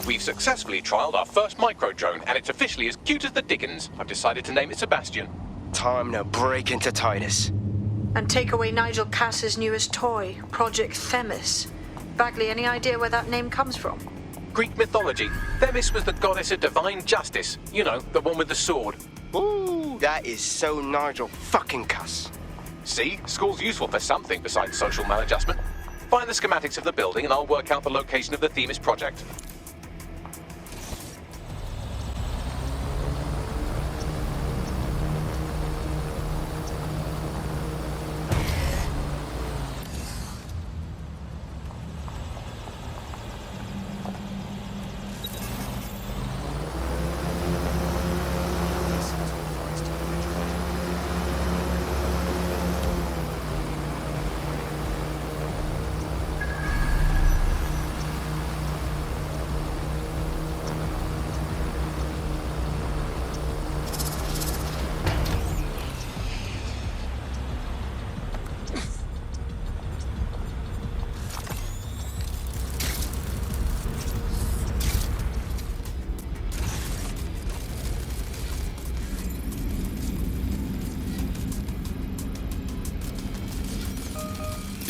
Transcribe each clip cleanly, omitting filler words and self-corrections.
We've successfully trialed our first micro-drone, and it's officially as cute as the dickens. I've decided to name it Sebastian. Time to break into Titus. And take away Nigel Cass's newest toy, Project Themis. Bagley, any idea where that name comes from? Greek mythology. Themis was the goddess of divine justice. You know, the one with the sword. Ooh, that is so Nigel fucking Cass. See? School's useful for something besides social maladjustment. Find the schematics of the building and I'll work out the location of the Themis project.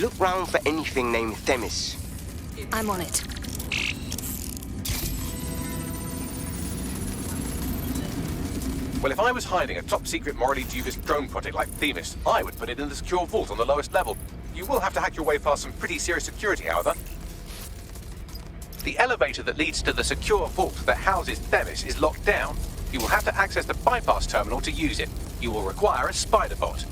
Look round for anything named Themis. I'm on it. Well, if I was hiding a top-secret, morally dubious drone project like Themis, I would put it in the secure vault on the lowest level. You will have to hack your way past some pretty serious security, however. The elevator that leads to the secure vault that houses Themis is locked down. You will have to access the bypass terminal to use it. You will require a spider bot.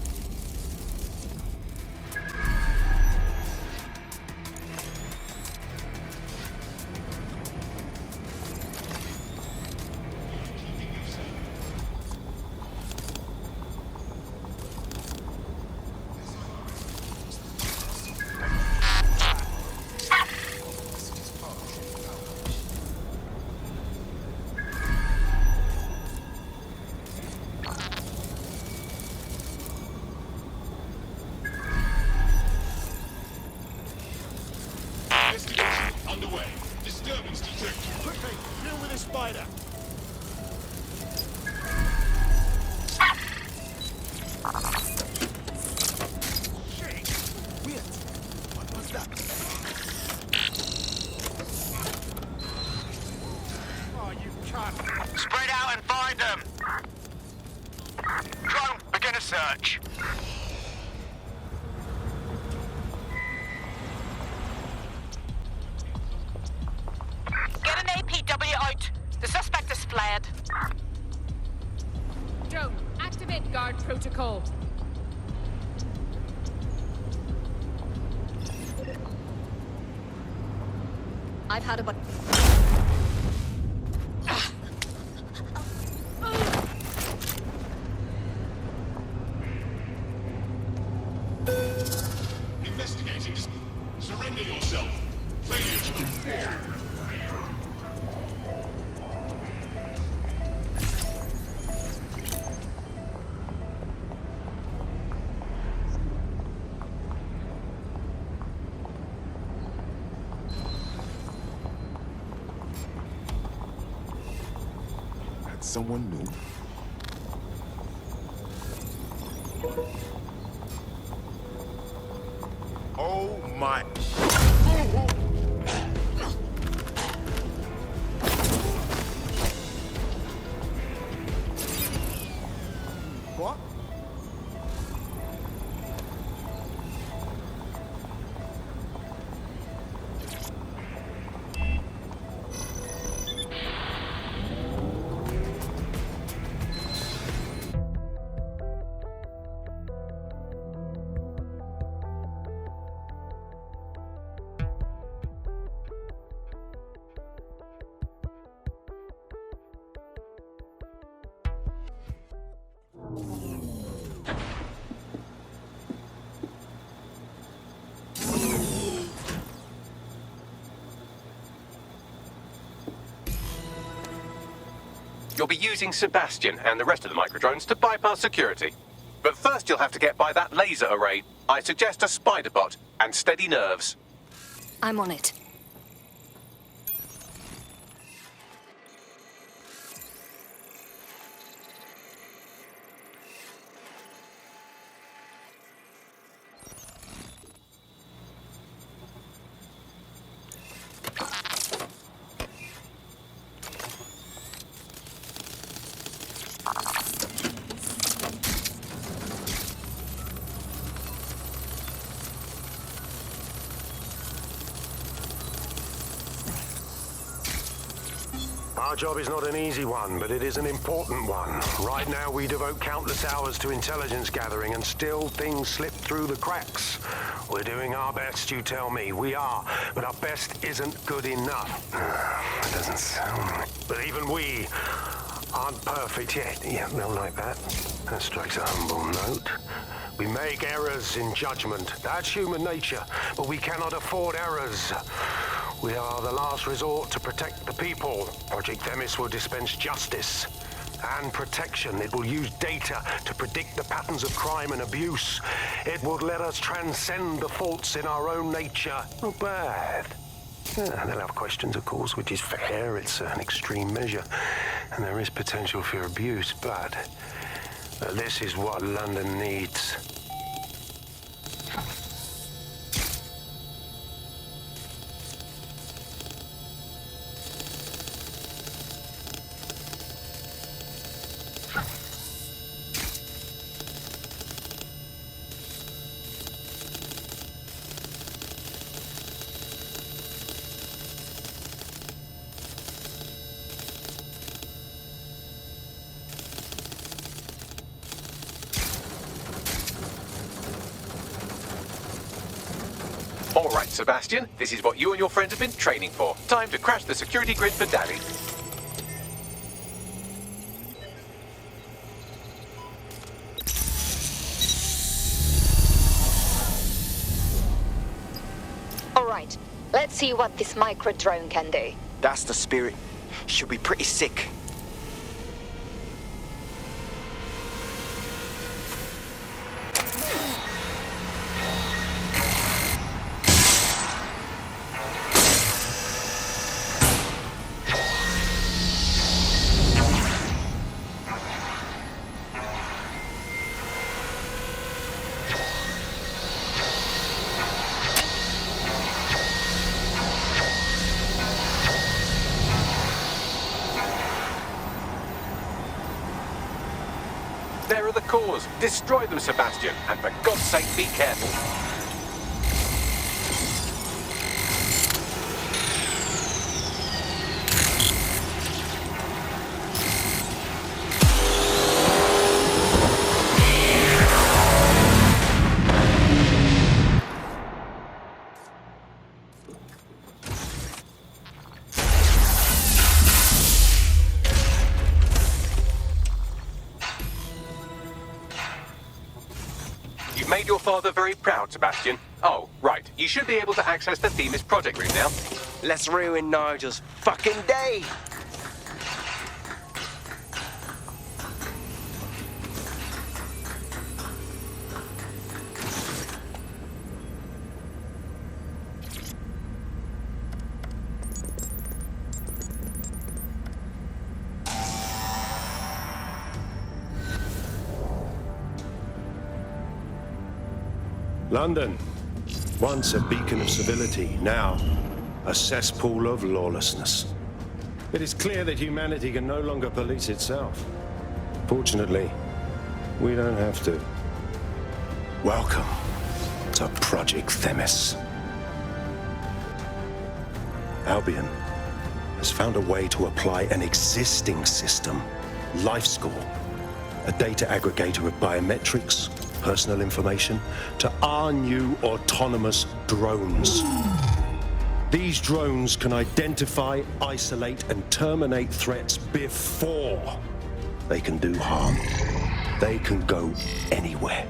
Underway. Disturbance detected. Quickly, deal with this spider. Shit! Weird. What was that? Oh, you cunt. Spread out and find them. Drone, begin a search. Get an APW out. The suspect is fled. Drone, activate guard protocol. I've had about... Investigating. Surrender yourself. Failure to conform. Someone new. Oh my. What? You'll be using Sebastian and the rest of the microdrones to bypass security. But first you'll have to get by that laser array. I suggest a spider bot and steady nerves. I'm on it. Our job is not an easy one, but it is an important one. Right now, we devote countless hours to intelligence gathering, and still things slip through the cracks. We're doing our best, you tell me. We are, but our best isn't good enough. That doesn't sound... But even we aren't perfect yet. Yeah, they'll like that. That strikes a humble note. We make errors in judgment. That's human nature, but we cannot afford errors. We are the last resort to protect the people. Project Themis will dispense justice and protection. It will use data to predict the patterns of crime and abuse. It will let us transcend the faults in our own nature. Not bad. Yeah, they'll have questions, of course, which is fair. It's an extreme measure, and there is potential for abuse, but this is what London needs. All right, Sebastian, this is what you and your friends have been training for. Time to crash the security grid for Daddy. All right, let's see what this micro-drone can do. That's the spirit. Should be pretty sick. There are the cores. Destroy them, Sebastian. And for God's sake, be careful. You've made your father very proud, Sebastian. Oh, right. You should be able to access the Themis project room now. Let's ruin Nigel's fucking day. London, once a beacon of civility, now a cesspool of lawlessness. It is clear that humanity can no longer police itself. Fortunately, we don't have to. Welcome to Project Themis. Albion has found a way to apply an existing system, LifeScore, a data aggregator of biometrics, personal information, to our new autonomous drones. These drones can identify, isolate, and terminate threats before they can do harm. They can go anywhere,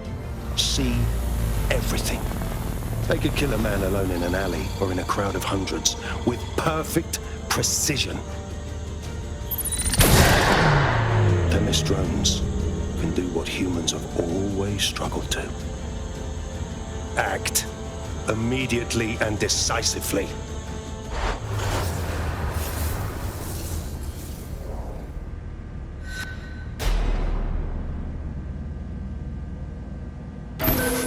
see everything. They could kill a man alone in an alley or in a crowd of hundreds with perfect precision. Themis drones can do what humans have always struggled to. Act immediately and decisively.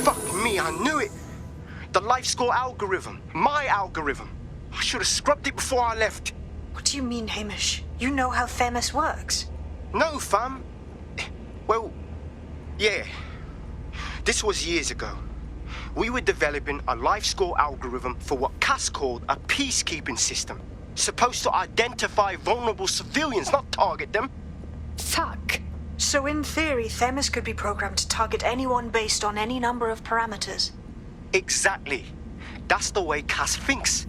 Fuck me, I knew it. The LifeScore algorithm. My algorithm. I should have scrubbed it before I left. What do you mean, Hamish? You know how Themis works. No, fam. Well, yeah. This was years ago. We were developing a LifeScore algorithm for what Cass called a peacekeeping system. Supposed to identify vulnerable civilians, not target them. Fuck. So in theory, Themis could be programmed to target anyone based on any number of parameters. Exactly. That's the way Cass thinks.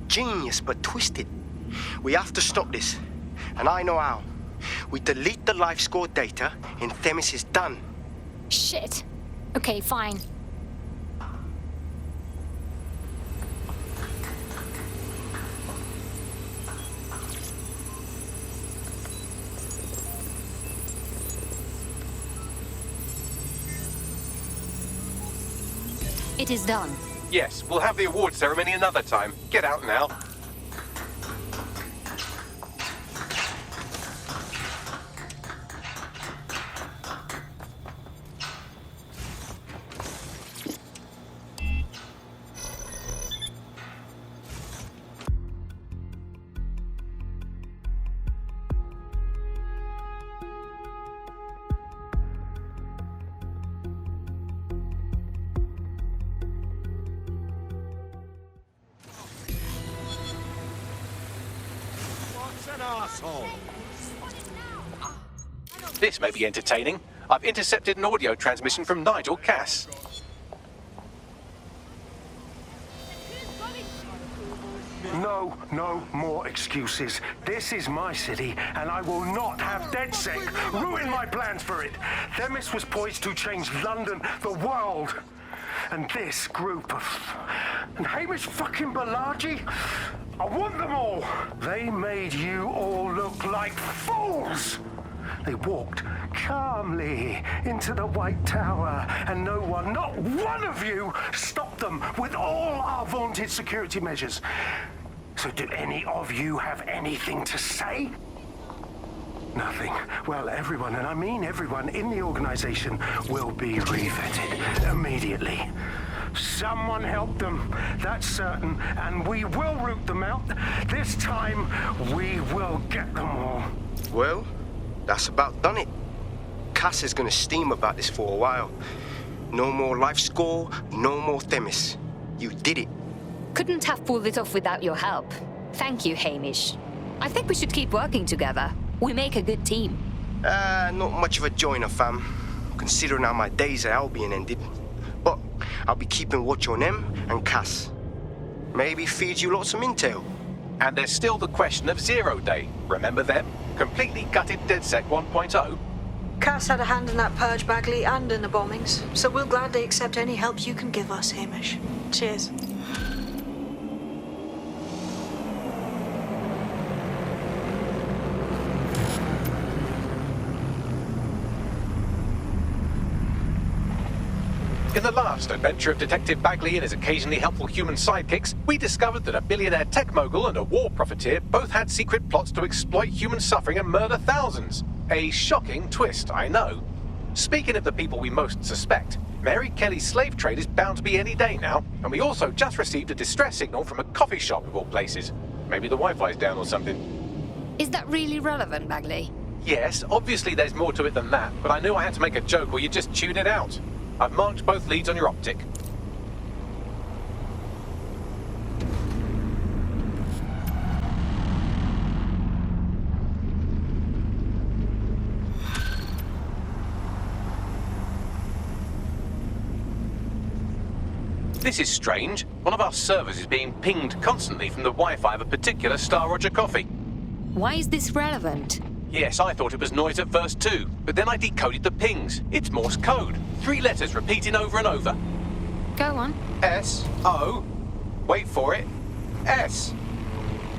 Genius, but twisted. We have to stop this. And I know how. We delete the life score data, and Themis is done. Shit. Okay, fine. It is done. Yes, we'll have the award ceremony another time. Get out now. This may be entertaining. I've intercepted an audio transmission from Nigel Cass. No more excuses. This is my city, and I will not have DedSec ruin my plans for it. Themis was poised to change London, the world. And this group of... And Hamish fucking Balaji? I want them all. They made you all look like fools. They walked calmly into the White Tower, and no one, not one of you, stopped them with all our vaunted security measures. So do any of you have anything to say? Nothing. Well, everyone, and I mean everyone in the organization, will be revetted immediately. Someone help them, that's certain, and we will root them out. This time, we will get them all. Well, that's about done it. Cass is gonna steam about this for a while. No more life score, no more Themis. You did it. Couldn't have pulled it off without your help. Thank you, Hamish. I think we should keep working together. We make a good team. Not much of a joiner, fam. Considering how my days at Albion ended. But I'll be keeping watch on them and Cass. Maybe feed you lots of intel. And there's still the question of Zero Day. Remember them? Completely gutted DedSec 1.0. Cass had a hand in that purge, Bagley, and in the bombings, so we'll gladly accept any help you can give us, Hamish. Cheers. In the last adventure of Detective Bagley and his occasionally helpful human sidekicks, we discovered that a billionaire tech mogul and a war profiteer both had secret plots to exploit human suffering and murder thousands. A shocking twist, I know. Speaking of the people we most suspect, Mary Kelly's slave trade is bound to be any day now, and we also just received a distress signal from a coffee shop of all places. Maybe the Wi-Fi's down or something. Is that really relevant, Bagley? Yes, obviously there's more to it than that, but I knew I had to make a joke or you'd just tune it out. I've marked both leads on your optic. This is strange. One of our servers is being pinged constantly from the Wi-Fi of a particular Star Roger coffee. Why is this relevant? Yes, I thought it was noise at first too, but then I decoded the pings. It's Morse code. 3 letters repeating over and over. Go on. S-O. Wait for it. S.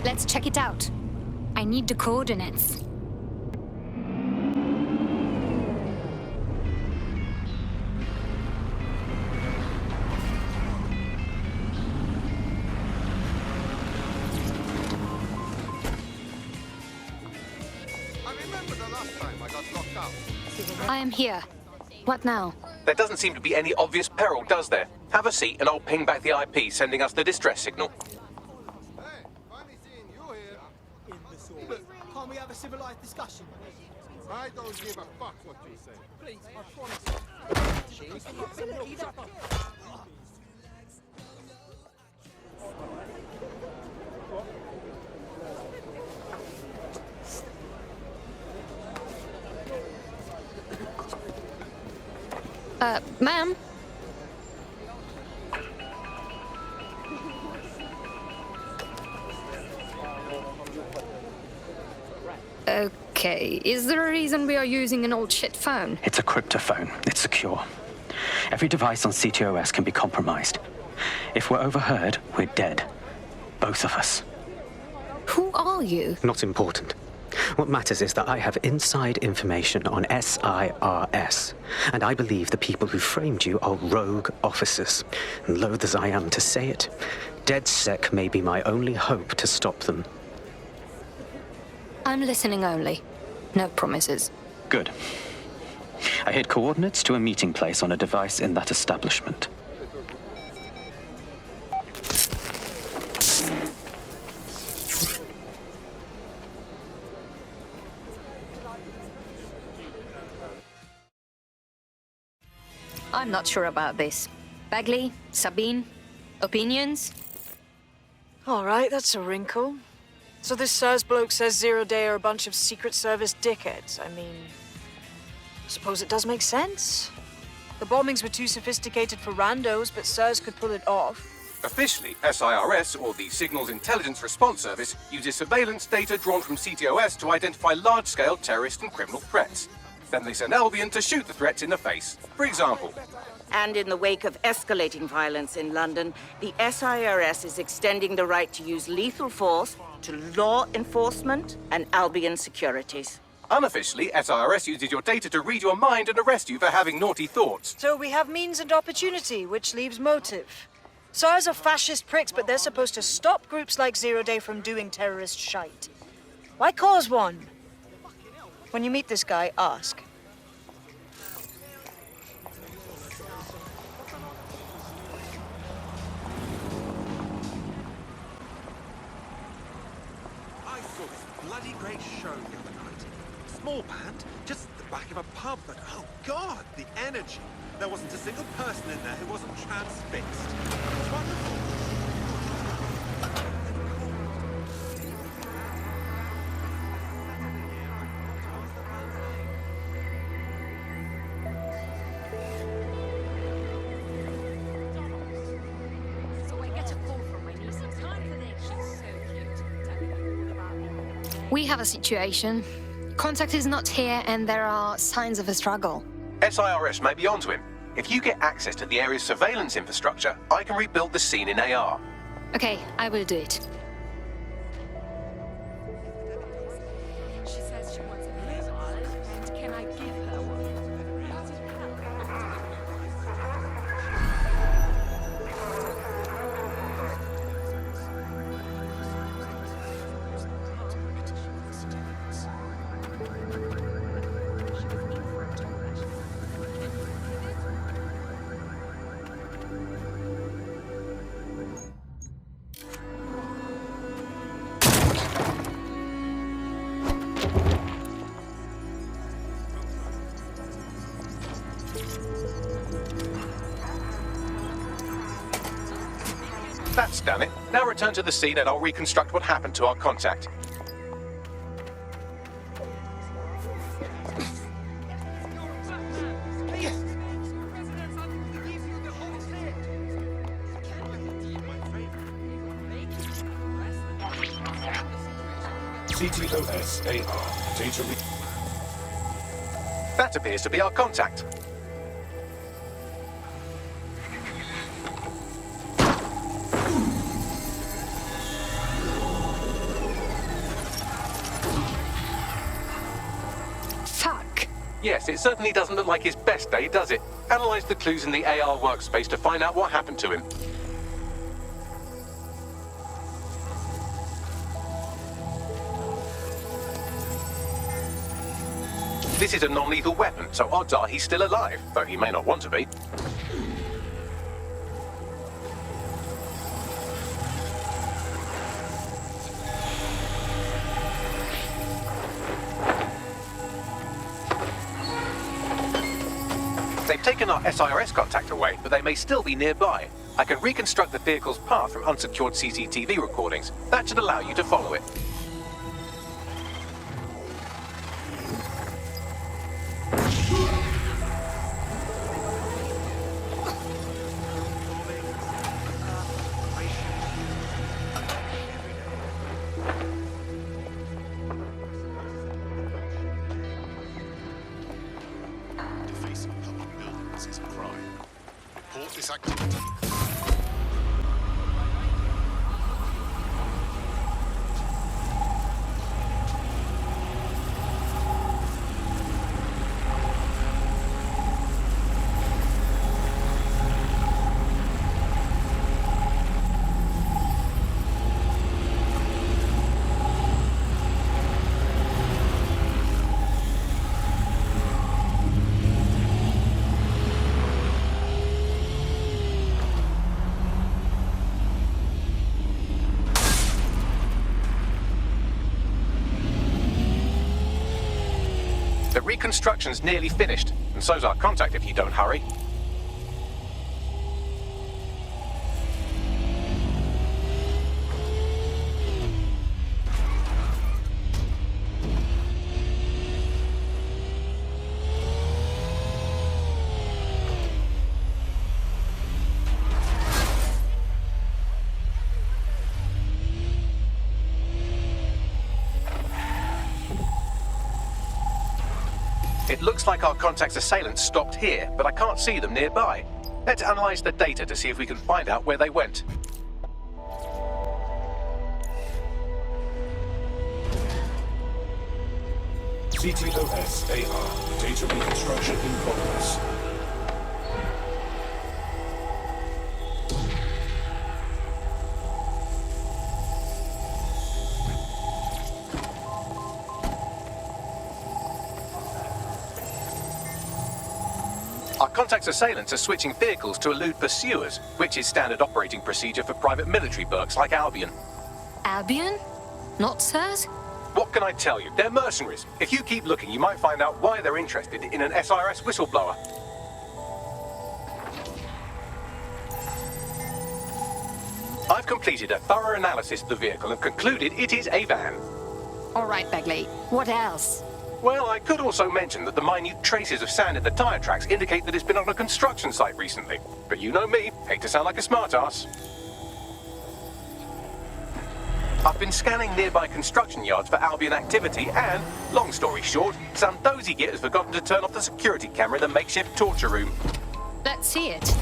Let's check it out. I need the coordinates. I am here. What now? There doesn't seem to be any obvious peril, does there? Have a seat and I'll ping back the IP sending us the distress signal. Hey, funny seeing you here. Look, can't we have a civilized discussion? I don't give a fuck what you say. Please, I promise. Ma'am? Okay, is there a reason we are using an old shit phone? It's a cryptophone. It's secure. Every device on CTOS can be compromised. If we're overheard, we're dead. Both of us. Who are you? Not important. What matters is that I have inside information on SIRS, and I believe the people who framed you are rogue officers. And loath as I am to say it, DedSec may be my only hope to stop them. I'm listening only. No promises. Good. I hid coordinates to a meeting place on a device in that establishment. I'm not sure about this. Bagley? Sabine? Opinions? All right, that's a wrinkle. So this SIRS bloke says Zero Day are a bunch of Secret Service dickheads. I mean, I suppose it does make sense. The bombings were too sophisticated for randos, but SIRS could pull it off. Officially, SIRS, or the Signals Intelligence Response Service, uses surveillance data drawn from CTOS to identify large-scale terrorist and criminal threats. Then they send Albion to shoot the threats in the face. For example. And in the wake of escalating violence in London, the SIRS is extending the right to use lethal force to law enforcement and Albion securities. Unofficially, SIRS uses your data to read your mind and arrest you for having naughty thoughts. So we have means and opportunity, which leaves motive. SIRS are fascist pricks, but they're supposed to stop groups like Zero Day from doing terrorist shite. Why cause one? When you meet this guy, ask. I saw this bloody great show the other night. Small band, just the back of a pub, but oh god, the energy. There wasn't a single person in there who wasn't transfixed. It was wonderful. We have a situation. Contact is not here and there are signs of a struggle. SIRS may be onto him. If you get access to the area's surveillance infrastructure, I can rebuild the scene in AR. Okay, I will do it. She says she wants a mobile, and can I give her one? That's done it. Now return to the scene and I'll reconstruct what happened to our contact. CTOS AR. Data That appears to be our contact. Yes, it certainly doesn't look like his best day, does it? Analyze the clues in the AR workspace to find out what happened to him. This is a non-lethal weapon, so odds are he's still alive, though he may not want to be. They've taken our SIRS contact away, but they may still be nearby. I can reconstruct the vehicle's path from unsecured CCTV recordings. That should allow you to follow it. The reconstruction's nearly finished, and so's our contact if you don't hurry. It looks like our contact's assailants stopped here, but I can't see them nearby. Let's analyze the data to see if we can find out where they went. CTOS-AR. Data reconstruction in progress. Our contact's assailants are switching vehicles to elude pursuers, which is standard operating procedure for private military burks like Albion. Albion? Not SIRS? What can I tell you? They're mercenaries. If you keep looking, you might find out why they're interested in an SIRS whistleblower. I've completed a thorough analysis of the vehicle and concluded it is a van. All right, Bagley. What else? Well, I could also mention that the minute traces of sand in the tire tracks indicate that it's been on a construction site recently. But you know me, hate to sound like a smartass. I've been scanning nearby construction yards for Albion activity and, long story short, some dozy git has forgotten to turn off the security camera in the makeshift torture room. Let's see it.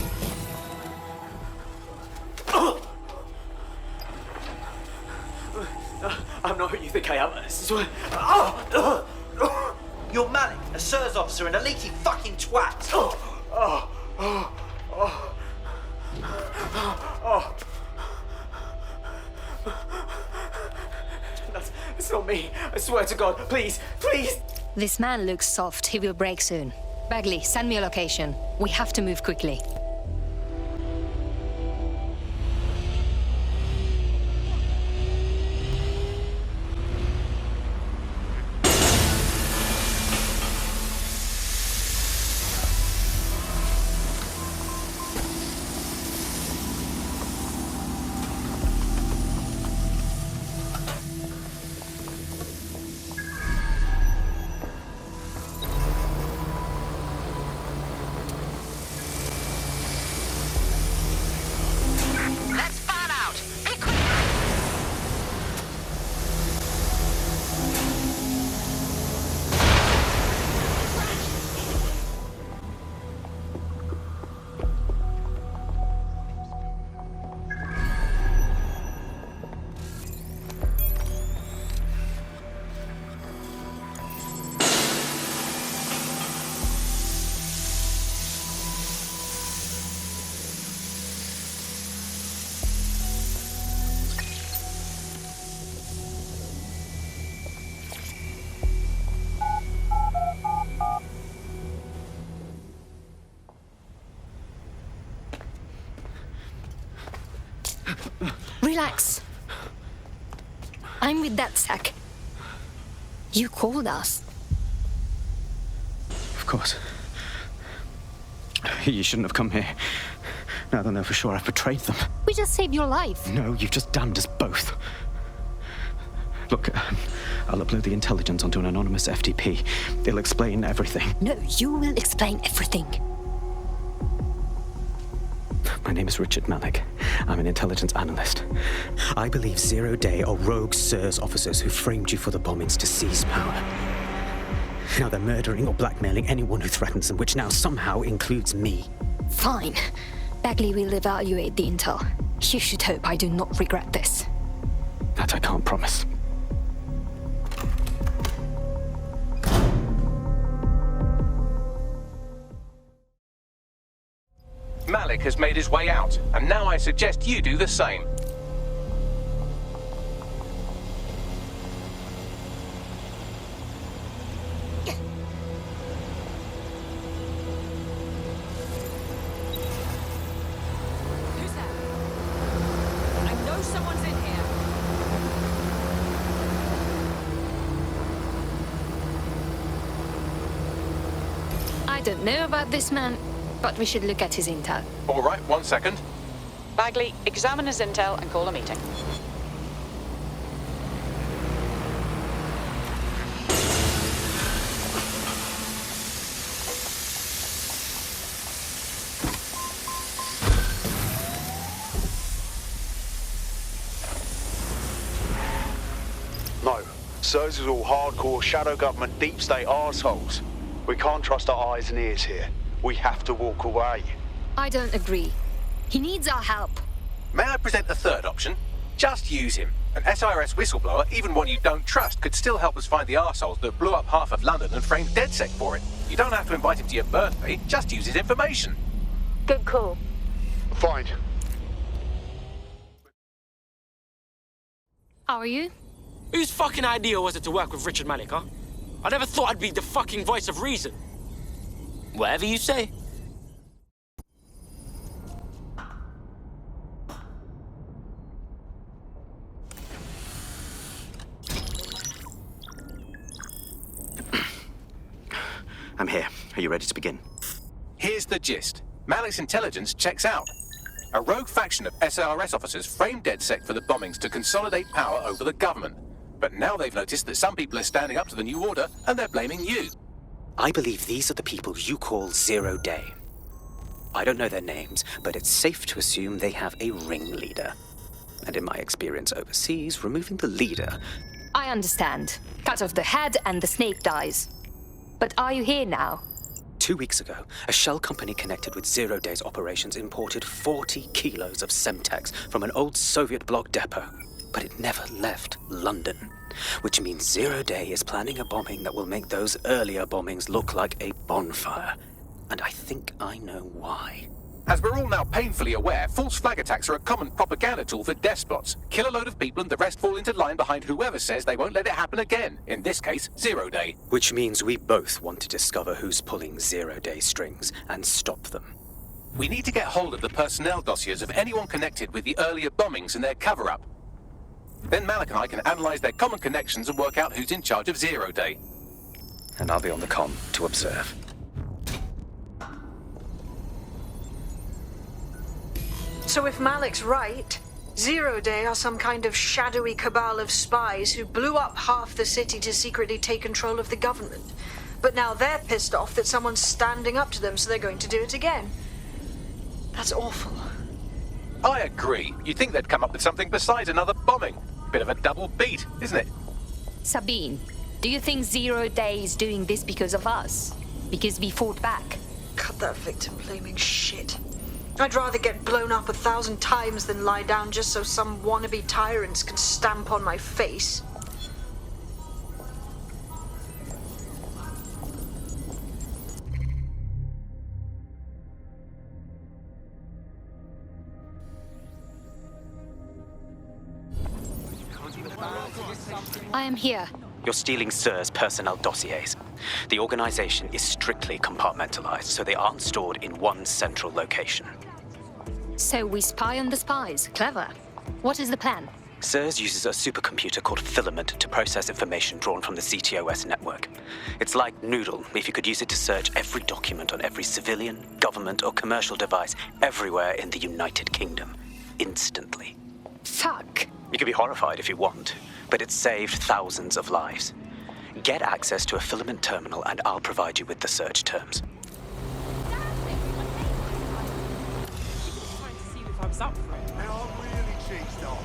I'm not who you think I am. You're Malik, a SIRS officer and a leaky fucking twat. That's not me. I swear to God. Please, please. This man looks soft. He will break soon. Bagley, send me a location. We have to move quickly. Relax. I'm with that sack. You called us. Of course. You shouldn't have come here. Now they'll know for sure I've betrayed them. We just saved your life. No, you've just damned us both. Look, I'll upload the intelligence onto an anonymous FTP. They'll explain everything. No, you will explain everything. My name is Richard Malik. I'm an intelligence analyst. I believe Zero Day are rogue SIRS officers who framed you for the bombings to seize power. Now they're murdering or blackmailing anyone who threatens them, which now somehow includes me. Fine. Bagley will evaluate the intel. You should hope I do not regret this. That I can't promise. Malik has made his way out, and now I suggest you do the same. Who's there? I know someone's in here. I don't know about this man, but we should look at his intel. All right, 1 second. Bagley, examine his intel and call a meeting. No. SIRS is all hardcore shadow government deep state arseholes. We can't trust our eyes and ears here. We have to walk away. I don't agree. He needs our help. May I present a third option? Just use him. An SIRS whistleblower, even one you don't trust, could still help us find the arseholes that blew up half of London and framed DedSec for it. You don't have to invite him to your birthday, just use his information. Good call. Fine. How are you? Whose fucking idea was it to work with Richard Malik, huh? I never thought I'd be the fucking voice of reason. Whatever you say. I'm here. Are you ready to begin? Here's the gist. Malik's intelligence checks out. A rogue faction of SIRS officers framed DedSec for the bombings to consolidate power over the government. But now they've noticed that some people are standing up to the new order, and they're blaming you. I believe these are the people you call Zero Day. I don't know their names, but it's safe to assume they have a ringleader. And in my experience overseas, removing the leader... I understand. Cut off the head and the snake dies. But are you here now? 2 weeks ago, a shell company connected with Zero Day's operations imported 40 kilos of Semtex from an old Soviet bloc depot. But it never left London, which means Zero Day is planning a bombing that will make those earlier bombings look like a bonfire. And I think I know why. As we're all now painfully aware, false flag attacks are a common propaganda tool for despots. Kill a load of people and the rest fall into line behind whoever says they won't let it happen again. In this case, Zero Day. Which means we both want to discover who's pulling Zero Day strings and stop them. We need to get hold of the personnel dossiers of anyone connected with the earlier bombings and their cover-up. Then Malik and I can analyze their common connections and work out who's in charge of Zero Day. And I'll be on the comm to observe. So if Malik's right, Zero Day are some kind of shadowy cabal of spies who blew up half the city to secretly take control of the government. But now they're pissed off that someone's standing up to them, so they're going to do it again. That's awful. I agree. You'd think they'd come up with something besides another bombing. Bit of a double beat, isn't it? Sabine, do you think Zero Day is doing this because of us? Because we fought back? Cut that victim-blaming shit. I'd rather get blown up 1,000 times than lie down just so some wannabe tyrants can stamp on my face. I am here. You're stealing SIRS personnel dossiers. The organization is strictly compartmentalized, so they aren't stored in one central location. So we spy on the spies. Clever. What is the plan? SIRS uses a supercomputer called Filament to process information drawn from the CTOS network. It's like Noodle, if you could use it to search every document on every civilian, government, or commercial device everywhere in the United Kingdom. Instantly. Fuck. You can be horrified if you want, but it's saved thousands of lives. Get access to a Filament terminal and I'll provide you with the search terms. I was up for it. And I'm really cheesed off.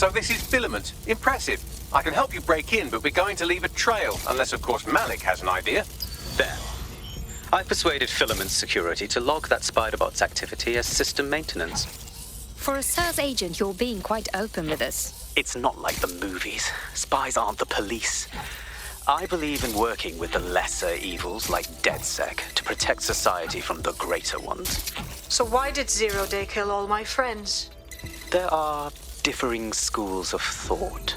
So this is Filament. Impressive. I can help you break in, but we're going to leave a trail, unless of course Malik has an idea. There. I persuaded Filament Security to log that Spiderbot's activity as system maintenance. For a SIRS agent, you're being quite open with us. It's not like the movies. Spies aren't the police. I believe in working with the lesser evils like DedSec to protect society from the greater ones. So why did Zero Day kill all my friends? There are differing schools of thought.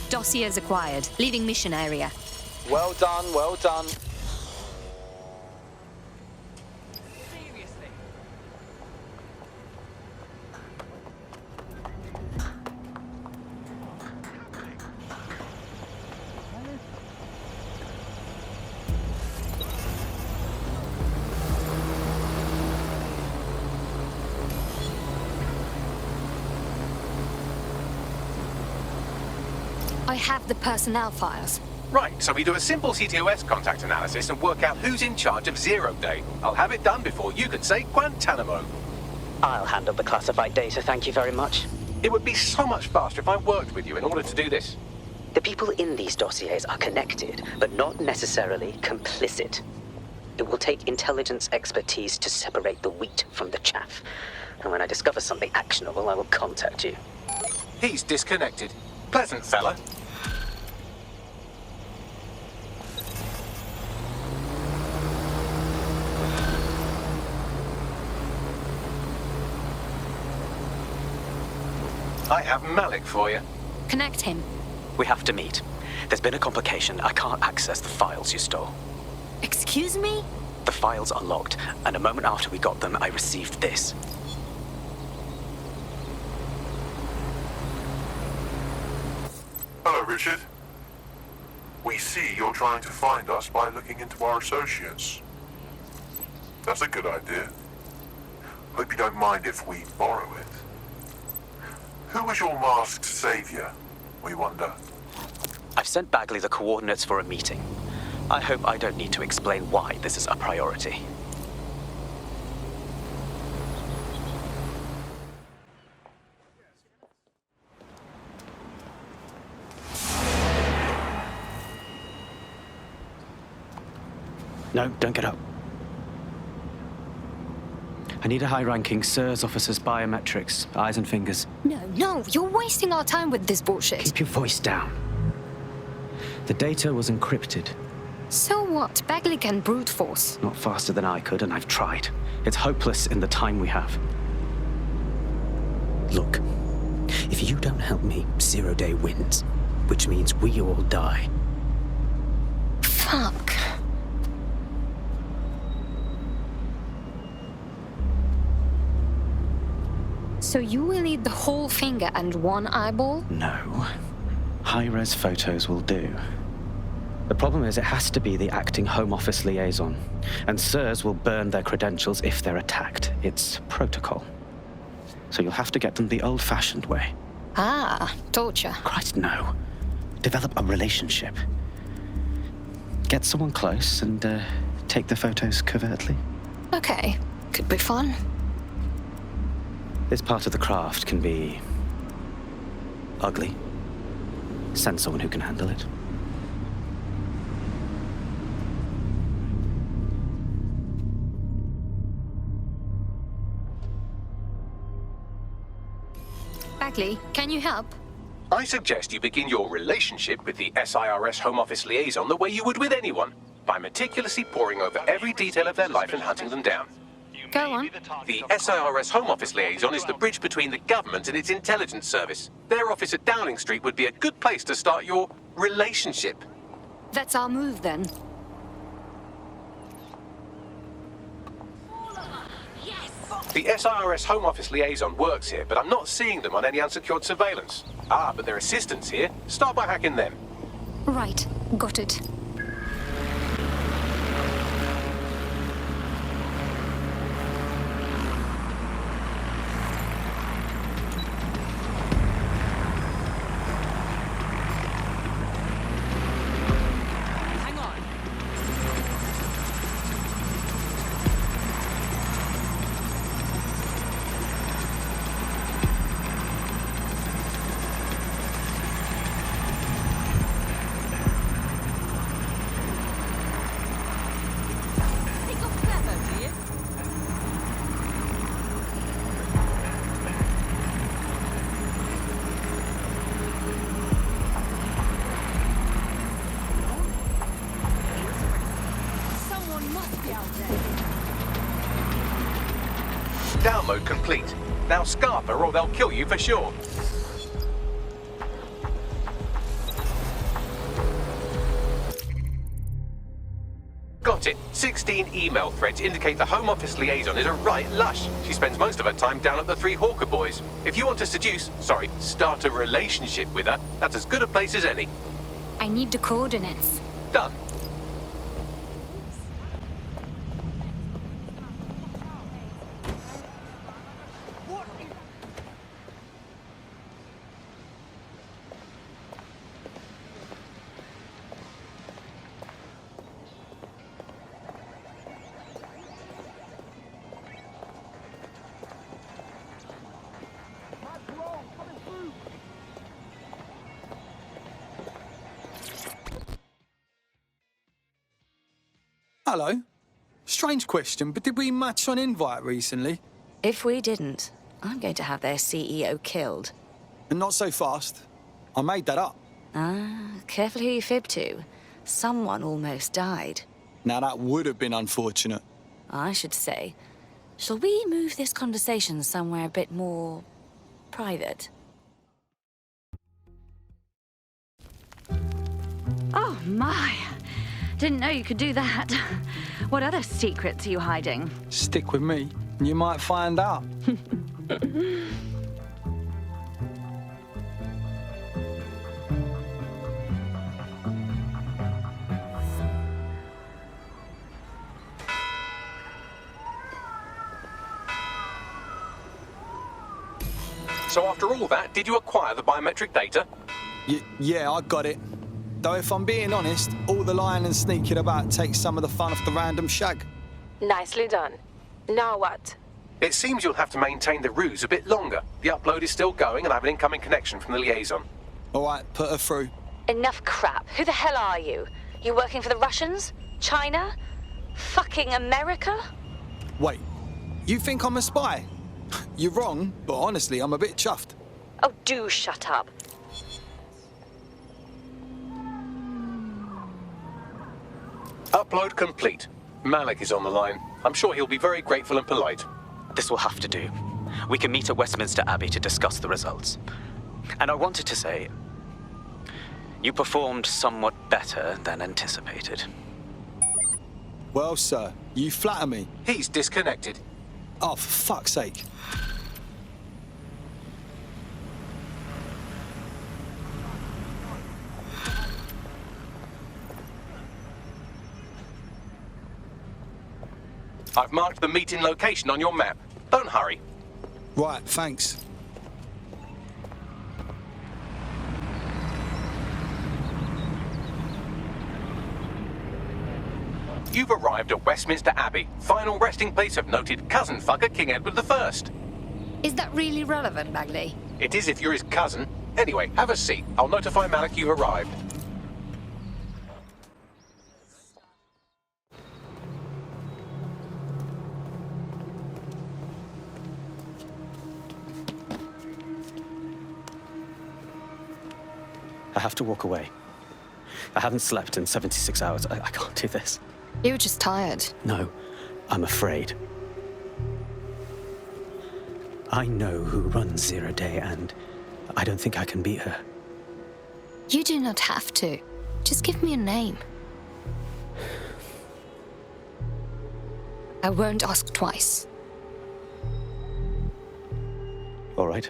Dossiers acquired. Leaving mission area. Well done, well done. I have the personnel files. Right, so we do a simple CTOS contact analysis and work out who's in charge of Zero Day. I'll have it done before you can say Guantanamo. I'll handle the classified data, thank you very much. It would be so much faster if I worked with you in order to do this. The people in these dossiers are connected, but not necessarily complicit. It will take intelligence expertise to separate the wheat from the chaff. And when I discover something actionable, I will contact you. He's disconnected. Pleasant fella. I have Malik for you. Connect him. We have to meet. There's been a complication. I can't access the files you stole. Excuse me? The files are logged, and a moment after we got them, I received this. Hello, Richard. We see you're you're trying to find us by looking into our associates. That's a good idea. Hope you don't mind if we borrow it. Who was your masked savior, we wonder? I've sent Bagley the coordinates for a meeting. I hope I don't need to explain why this is a priority. No, don't get up. I need a high-ranking SIRS officer's biometrics, eyes and fingers. No, you're wasting our time with this bullshit. Keep your voice down. The data was encrypted. So what? Bagley can brute force. Not faster than I could, and I've tried. It's hopeless in the time we have. Look, if you don't help me, 0 Day wins, which means we all die. Fuck. So you will need the whole finger and one eyeball? No. High-res photos will do. The problem is it has to be the acting Home Office liaison, and SIRS will burn their credentials if they're attacked. It's protocol. So you'll have to get them the old-fashioned way. Ah, torture. Christ, no. Develop a relationship. Get someone close and take the photos covertly. Okay, could be fun. This part of the craft can be ugly. Send someone who can handle it. Bagley, can you help? I suggest you begin your relationship with the SIRS Home Office liaison the way you would with anyone, by meticulously poring over every detail of their life and hunting them down. Go on. The SIRS Home Office liaison is the bridge between the government and its intelligence service. Their office at Downing Street would be a good place to start your relationship. That's our move, then. The SIRS Home Office liaison works here, but I'm not seeing them on any unsecured surveillance. Ah, but their assistants here. Start by hacking them. Right, got it. Download complete. Now scarper or they'll kill you for sure. Got it. 16 email threads indicate the Home Office liaison is a right lush. She spends most of her time down at the Three Hawker Boys. If you want to start a relationship with her, that's as good a place as any. I need the coordinates. Done. Hello. Strange question, but did we match on invite recently? If we didn't, I'm going to have their CEO killed. And not so fast. I made that up. Ah, careful who you fib to. Someone almost died. Now that would have been unfortunate. I should say. Shall we move this conversation somewhere a bit more private? Oh, my. Didn't know you could do that. What other secrets are you hiding? Stick with me, and you might find out. So after all that, did you acquire the biometric data? Yeah, I got it. Though if I'm being honest, all the lying and sneaking about takes some of the fun off the random shag. Nicely done. Now what? It seems you'll have to maintain the ruse a bit longer. The upload is still going and I have an incoming connection from the liaison. All right, put her through. Enough crap. Who the hell are you? You working for the Russians? China? Fucking America? Wait, you think I'm a spy? You're wrong, but honestly, I'm a bit chuffed. Oh, do shut up. Upload complete. Malik is on the line. I'm sure he'll be very grateful and polite. This will have to do. We can meet at Westminster Abbey to discuss the results. And I wanted to say, you performed somewhat better than anticipated. Well, sir, you flatter me. He's disconnected. Oh, for fuck's sake. I've marked the meeting location on your map. Don't hurry. Right, thanks. You've arrived at Westminster Abbey, final resting place of noted cousin fucker King Edward I. Is that really relevant, Bagley? It is if you're his cousin. Anyway, have a seat. I'll notify Malik you've arrived. I have to walk away. I haven't slept in 76 hours. I can't do this. You were just tired. No, I'm afraid. I know who runs Zero Day, and I don't think I can beat her. You do not have to. Just give me a name. I won't ask twice. All right.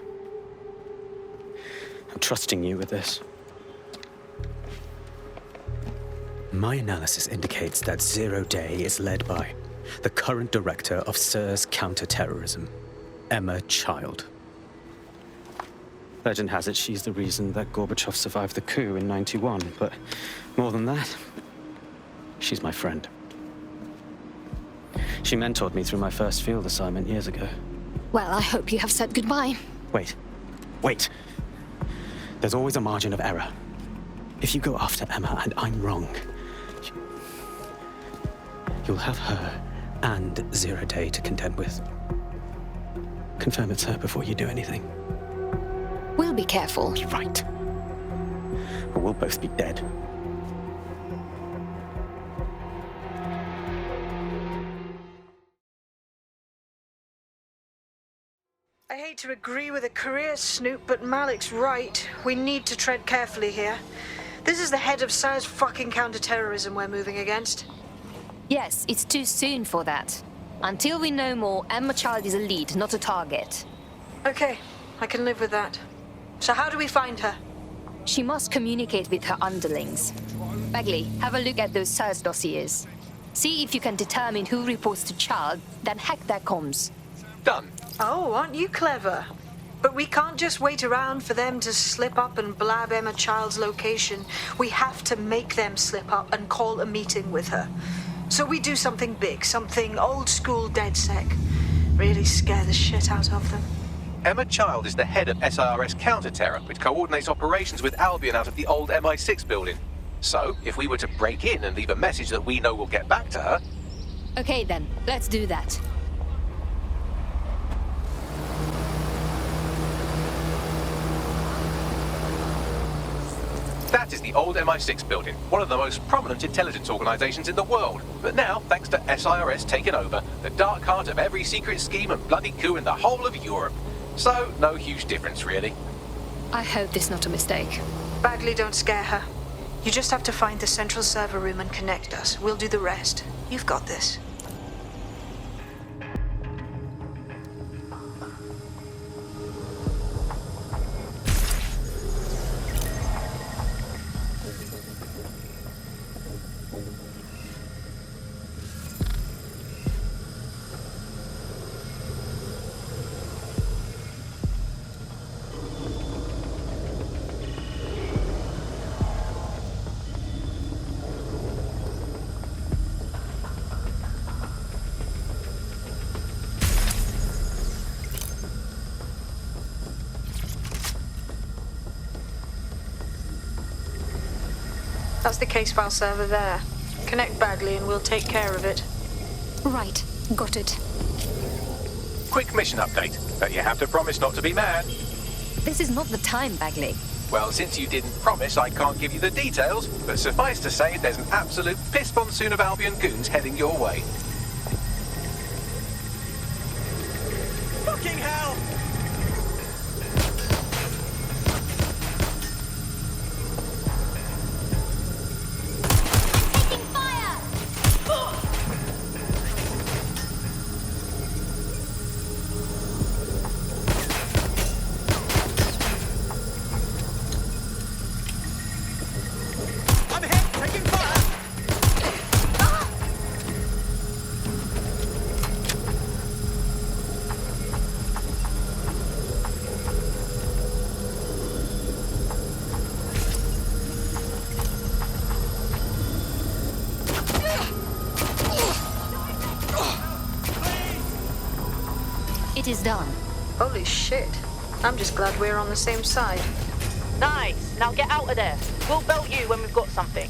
I'm trusting you with this. My analysis indicates that Zero Day is led by the current director of SIRS counterterrorism, Emma Child. Legend has it she's the reason that Gorbachev survived the coup in '91, but more than that, she's my friend. She mentored me through my first field assignment years ago. Well, I hope you have said goodbye. Wait. There's always a margin of error. If you go after Emma and I'm wrong, you'll have her and Zero Day to contend with. Confirm it's her before you do anything. We'll be careful. You're right. Or we'll both be dead. I hate to agree with a career snoop, but Malik's right. We need to tread carefully here. This is the head of SIRS fucking counterterrorism we're moving against. Yes, it's too soon for that. Until we know more, Emma Child is a lead, not a target. Okay, I can live with that. So how do we find her? She must communicate with her underlings. Bagley, have a look at those SIRS dossiers. See if you can determine who reports to Child, then hack their comms. Done. Oh, aren't you clever? But we can't just wait around for them to slip up and blab Emma Child's location. We have to make them slip up and call a meeting with her. So we do something big, something old school DedSec. Really scare the shit out of them. Emma Child is the head of SIRS counter-terror, which coordinates operations with Albion out of the old MI6 building. So, if we were to break in and leave a message that we know will get back to her... Okay then, let's do that. That is the old MI6 building, one of the most prominent intelligence organizations in the world. But now, thanks to SIRS taking over, the dark heart of every secret scheme and bloody coup in the whole of Europe. So, no huge difference, really. I hope this is not a mistake. Bagley, don't scare her. You just have to find the central server room and connect us. We'll do the rest. You've got this. That's the case file server there. Connect Bagley and we'll take care of it. Right. Got it. Quick mission update, but you have to promise not to be mad. This is not the time, Bagley. Well, since you didn't promise, I can't give you the details, but suffice to say there's an absolute piss monsoon of Albion goons heading your way. Fucking hell! It is done. Holy shit. I'm just glad we're on the same side. Nice. Now get out of there. We'll belt you when we've got something.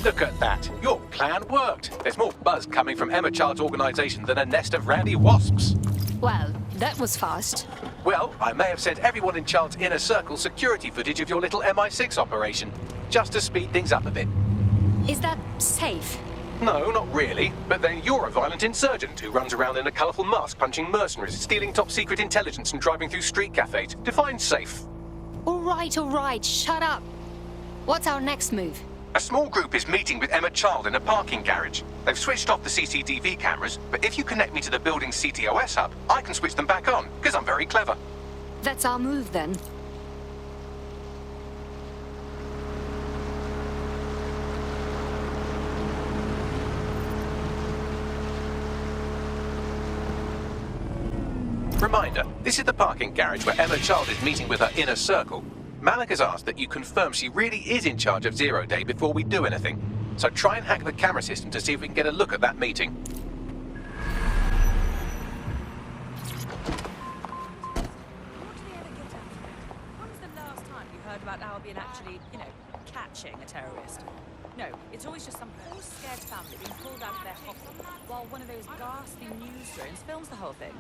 Look at that. Your plan worked. There's more buzz coming from Emma Child's organization than a nest of randy wasps. Well, that was fast. Well, I may have sent everyone in Child's inner circle security footage of your little MI6 operation, just to speed things up a bit. Is that safe? No, not really. But then you're a violent insurgent who runs around in a colourful mask punching mercenaries, stealing top-secret intelligence and driving through street cafes. Define safe. All right, shut up. What's our next move? A small group is meeting with Emma Child in a parking garage. They've switched off the CCTV cameras, but if you connect me to the building's CTOS hub, I can switch them back on, because I'm very clever. That's our move, then. Reminder, this is the parking garage where Emma Child is meeting with her inner circle. Malik has asked that you confirm she really is in charge of Zero Day before we do anything. So try and hack the camera system to see if we can get a look at that meeting. When's the last time you heard about Albion actually, catching a terrorist? No, it's always just some poor scared family being pulled out of their hovel while one of those ghastly news drones films the whole thing.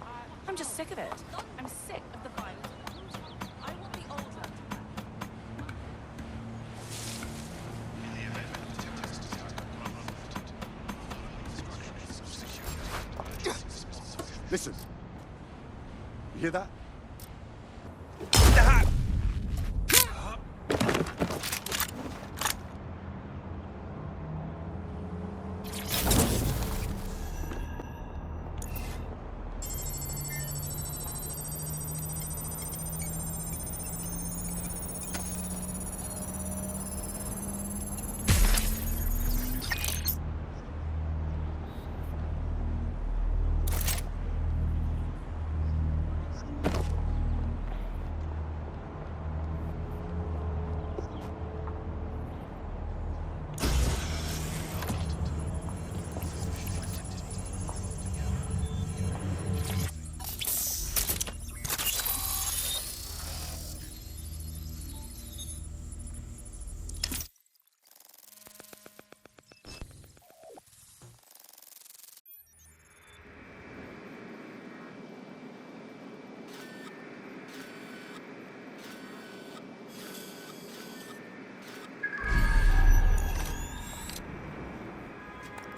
I'm just sick of it. I'm sick of the violence. I want the old land. Listen. You hear that?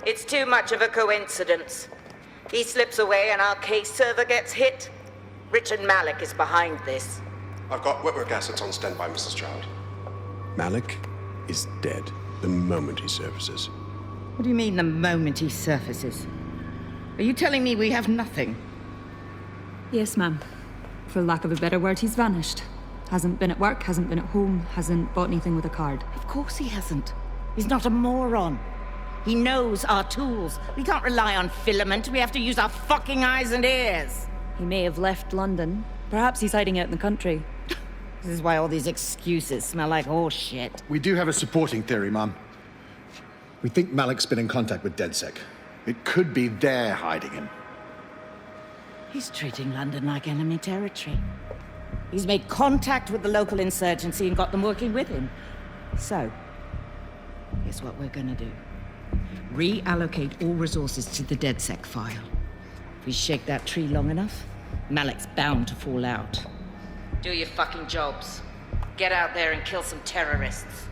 It's too much of a coincidence. He slips away and our case server gets hit. Richard Malik is behind this. I've got wetwork assets on standby, Mrs. Child. Malik is dead the moment he surfaces. What do you mean, the moment he surfaces? Are you telling me we have nothing? Yes, ma'am. For lack of a better word, he's vanished. Hasn't been at work, hasn't been at home, hasn't bought anything with a card. Of course he hasn't. He's not a moron. He knows our tools. We can't rely on filament. We have to use our fucking eyes and ears. He may have left London. Perhaps he's hiding out in the country. This is why all these excuses smell like horse shit. We do have a supporting theory, Mum. We think Malik's been in contact with DedSec. It could be they're hiding him. He's treating London like enemy territory. He's made contact with the local insurgency and got them working with him. So, here's what we're gonna do. Reallocate all resources to the DedSec file. If we shake that tree long enough, Malik's bound to fall out. Do your fucking jobs. Get out there and kill some terrorists.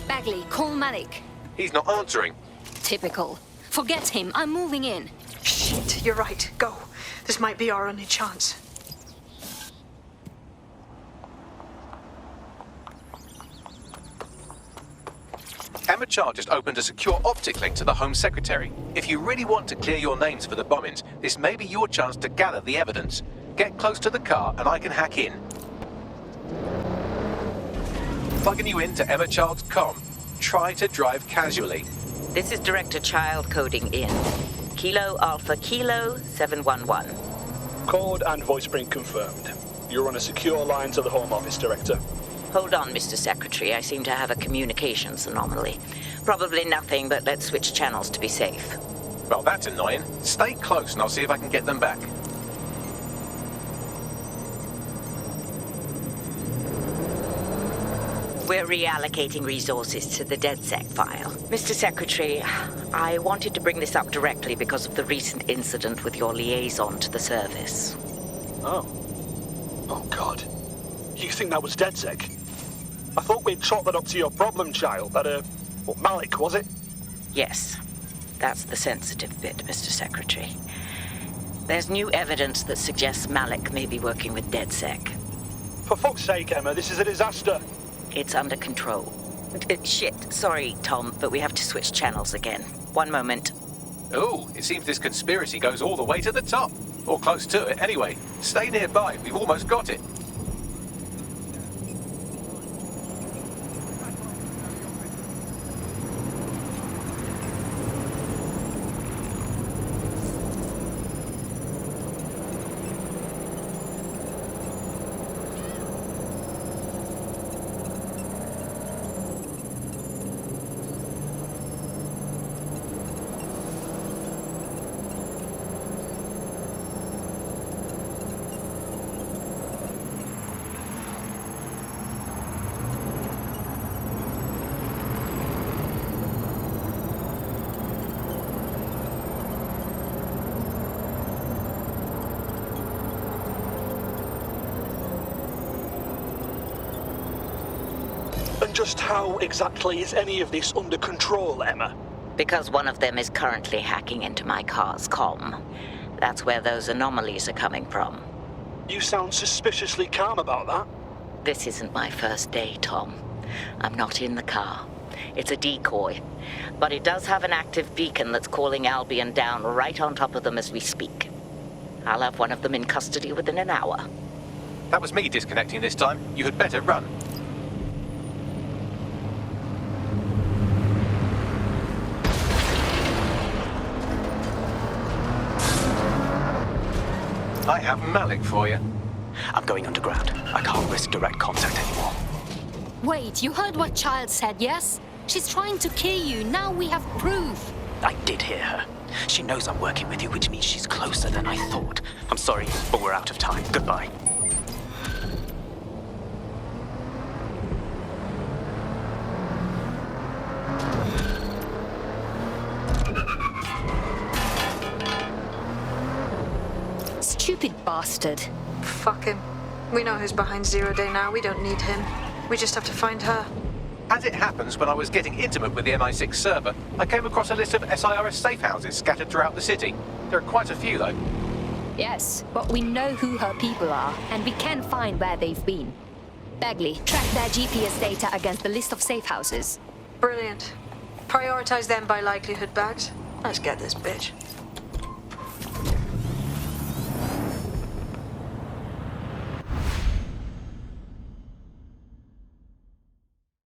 Bagley, call Malik. He's not answering. Typical. Forget him. I'm moving in. Shit, you're right. Go. This might be our only chance. Emma Child just opened a secure optic link to the Home Secretary. If you really want to clear your names for the bombings, this may be your chance to gather the evidence. Get close to the car and I can hack in. Plugging you into Emma Child's comm. Try to drive casually. This is Director Child coding in. Kilo Alpha Kilo 711. Code and voice print confirmed. You're on a secure line to the Home Office, Director. Hold on, Mr. Secretary. I seem to have a communications anomaly. Probably nothing, but let's switch channels to be safe. Well, that's annoying. Stay close and I'll see if I can get them back. We're reallocating resources to the DedSec file. Mr. Secretary, I wanted to bring this up directly because of the recent incident with your liaison to the service. Oh. Oh, God. You think that was DedSec? I thought we'd chalk that up to your problem child, that, Malik, was it? Yes. That's the sensitive bit, Mr. Secretary. There's new evidence that suggests Malik may be working with DedSec. For fuck's sake, Emma, this is a disaster. It's under control. Shit, sorry, Tom, but we have to switch channels again. One moment. Oh, it seems this conspiracy goes all the way to the top. Or close to it, anyway. Stay nearby, we've almost got it. Just how exactly is any of this under control, Emma? Because one of them is currently hacking into my car's comm. That's where those anomalies are coming from. You sound suspiciously calm about that. This isn't my first day, Tom. I'm not in the car. It's a decoy. But it does have an active beacon that's calling Albion down right on top of them as we speak. I'll have one of them in custody within an hour. That was me disconnecting this time. You had better run. I have Malik for you. I'm going underground. I can't risk direct contact anymore. Wait, you heard what Child said, yes? She's trying to kill you. Now we have proof. I did hear her. She knows I'm working with you, which means she's closer than I thought. I'm sorry, but we're out of time. Goodbye. Stupid bastard. Fuck him. We know who's behind Zero Day now. We don't need him. We just have to find her. As it happens, when I was getting intimate with the MI6 server, I came across a list of SIRS safe houses scattered throughout the city. There are quite a few, though. Yes, but we know who her people are, and we can find where they've been. Bagley, track their GPS data against the list of safe houses. Brilliant. Prioritize them by likelihood, Bags. Let's get this bitch.